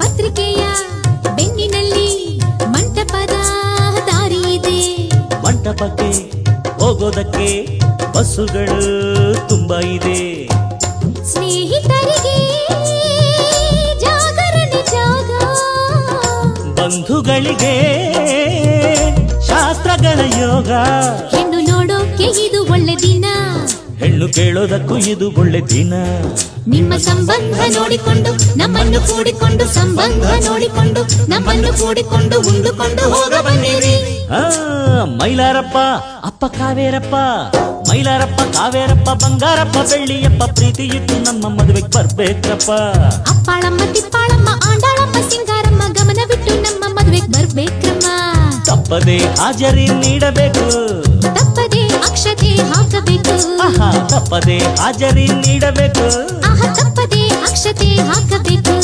ಪತ್ರಿಕೆಯ ಬೆನ್ನಿನಲ್ಲಿ ಮಂಟಪದ ದಾರಿ ಇದೆ. ಮಂಟಪಕ್ಕೆ ಹೋಗೋದಕ್ಕೆ ಬಸ್ಸುಗಳು ತುಂಬಾ ಇದೆ. ಸ್ನೇಹಿತರಿಗೆ ಜಾಗರಣೆ ಜಾಗ, ಬಂಧುಗಳಿಗೆ ಶಾಸ್ತ್ರಗಳ ಯೋಗ. ಹೆಣ್ಣು ನೋಡೋಕೆ ಇದು ಒಳ್ಳೆ ದಿನ, ಹೆಣ್ಣು ಕೇಳೋದಕ್ಕೂ ಇದು ಒಳ್ಳೆ ದಿನ. ನಿಮ್ಮ ಸಂಬಂಧ ನೋಡಿಕೊಂಡು ನಮ್ಮನ್ನು ಕೂಡಿಕೊಂಡು, ಸಂಬಂಧ ನೋಡಿಕೊಂಡು ನಮ್ಮನ್ನು ಕೂಡಿಕೊಂಡು ಉಂಡುಕೊಂಡು ಹೋಗ ಬನ್ನಿರಿ. ಮೈಲಾರಪ್ಪ ಅಪ್ಪ ಕಾವೇರಪ್ಪ, ಮೈಲಾರಪ್ಪ ಕಾವೇರಪ್ಪ ಬಂಗಾರಪ್ಪ ಬೆಳ್ಳಿಯಪ್ಪ, ಪ್ರೀತಿ ಇಟ್ಟು ನಮ್ಮ ಮದುವೆಗೆ ಬರ್ಬೇಕಪ್ಪ. ಅಪ್ಪಾಳಮ್ಮ ತಿಪ್ಪಾಳಮ್ಮ ಆಂಡಾಳಮ್ಮ ಸಿಂಗಾರಮ್ಮ ಗಮನವಿಟ್ಟು ನಮ್ಮ ಮದುವೆಗೆ ಬರ್ಬೇಕಮ್ಮ. ತಪ್ಪದೆ ಹಾಜರಿ ನೀಡಬೇಕು, ತಪ್ಪದೆ ಅಕ್ಷತೆ ಹಾಕಬೇಕು. ತಪ್ಪದೆ ಹಾಜರಿ ನೀಡಬೇಕು, ತಪ್ಪದೆ ಅಕ್ಷತೆ ಹಾಕಬೇಕು.